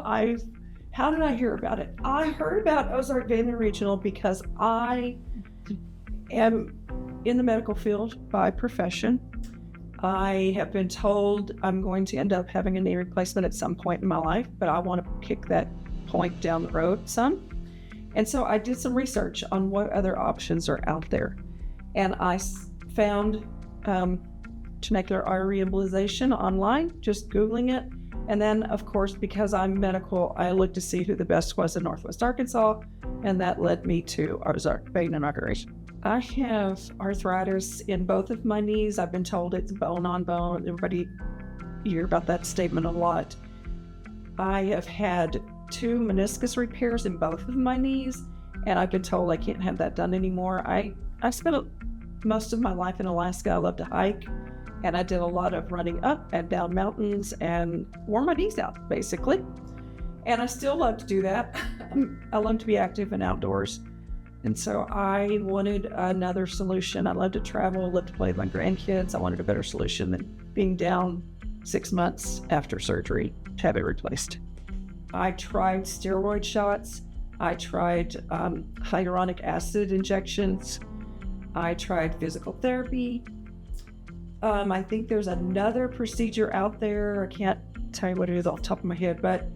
how did I hear about it? I heard about Ozark Valley Regional because I am in the medical field by profession. I have been told I'm going to end up having a knee replacement at some point in my life, but I want to kick that point down the road some. And so I did some research on what other options are out there. And I found Genicular Artery Embolization online, just Googling it. And then, of course, because I'm medical, I looked to see who the best was in Northwest Arkansas, and that led me to Ozark Vein and Artery. I have arthritis in both of my knees. I've been told it's bone on bone. Everybody hear about that statement a lot. I have had 2 meniscus repairs in both of my knees, and I've been told I can't have that done anymore. I spent most of my life in Alaska. I love to hike, and I did a lot of running up and down mountains and wore my knees out, basically. And I still love to do that. I love to be active and outdoors. And so I wanted another solution. I love to travel, love to play with my grandkids. I wanted a better solution than being down 6 months after surgery to have it replaced. I tried steroid shots. I tried hyaluronic acid injections. I tried physical therapy. I think there's another procedure out there. I can't tell you what it is off the top of my head, but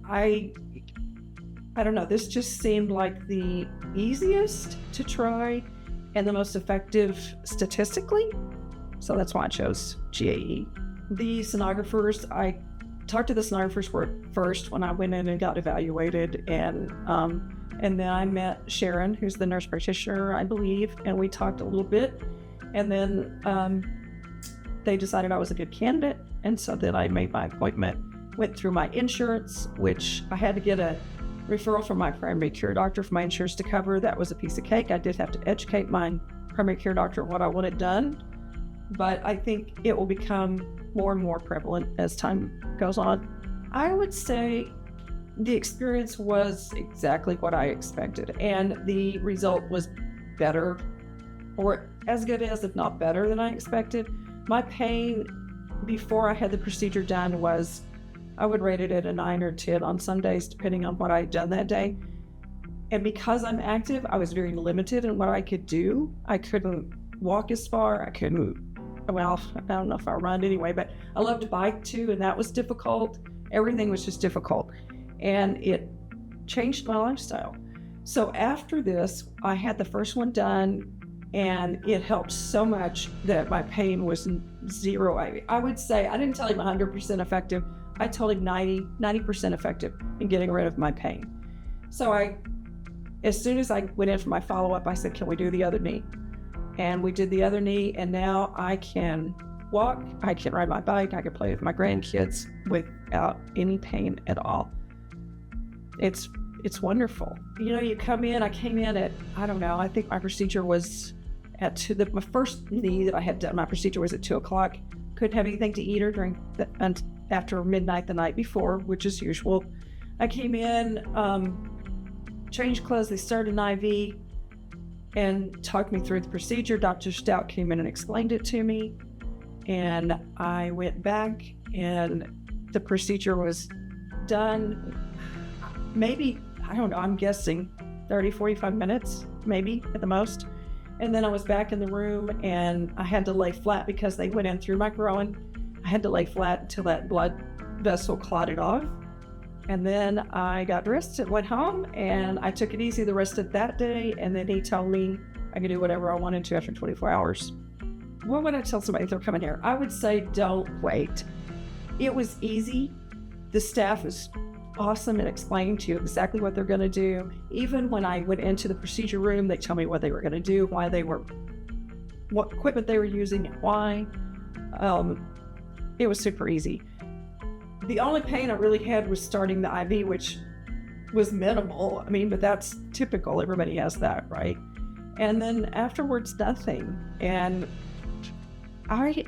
I don't know. This just seemed like the easiest to try and the most effective statistically. So that's why I chose GAE. The sonographers, I talked to the sonographers first when I went in and got evaluated, and then I met Sharon, who's the nurse practitioner, I believe, and we talked a little bit, and then they decided I was a good candidate, and so then I made my appointment, went through my insurance, which I had to get a referral from my primary care doctor for my insurance to cover. That was a piece of cake. I did have to educate my primary care doctor on what I wanted done, but I think it will become more and more prevalent as time goes on. I would say the experience was exactly what I expected, and the result was better, or as good as, if not better than I expected. My pain before I had the procedure done was, I would rate it at a 9 or 10 on some days, depending on what I had done that day. And because I'm active, I was very limited in what I could do. I couldn't walk as far. I don't know if I run anyway, but I loved to bike too, and that was difficult. Everything was just difficult, and it changed my lifestyle. So after this, I had the first one done, and it helped so much that my pain was zero. I would say, I didn't tell him 100% effective. I told him 90% effective in getting rid of my pain. So as soon as I went in for my follow-up, I said, can we do the other knee? And we did the other knee, and now I can walk, I can ride my bike, I can play with my grandkids without any pain at all. It's wonderful. You know, I came in at, I think my procedure was my first knee that I had done, my procedure was at 2:00. Couldn't have anything to eat or drink after midnight the night before, which is usual. I came in, changed clothes, they started an IV and talked me through the procedure. Dr. Stout came in and explained it to me, and I went back and the procedure was done. Maybe, I'm guessing 30, 45 minutes, maybe at the most. And then I was back in the room, and I had to lay flat because they went in through my groin. I had to lay flat until that blood vessel clotted off. And then I got dressed and went home, and I took it easy the rest of that day. And then he told me I could do whatever I wanted to after 24 hours. What would I tell somebody if they're coming here? I would say, don't wait. It was easy. The staff is awesome at explaining to you exactly what they're going to do. Even when I went into the procedure room, they tell me what they were going to do, what equipment they were using, and why. It was super easy. The only pain I really had was starting the IV, which was minimal. But that's typical. Everybody has that, right? And then afterwards, nothing. And I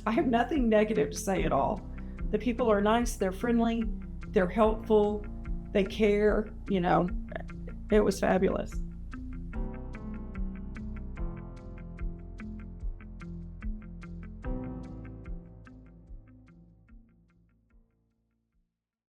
have nothing negative to say at all. The people are nice, they're friendly, they're helpful, they care, it was fabulous.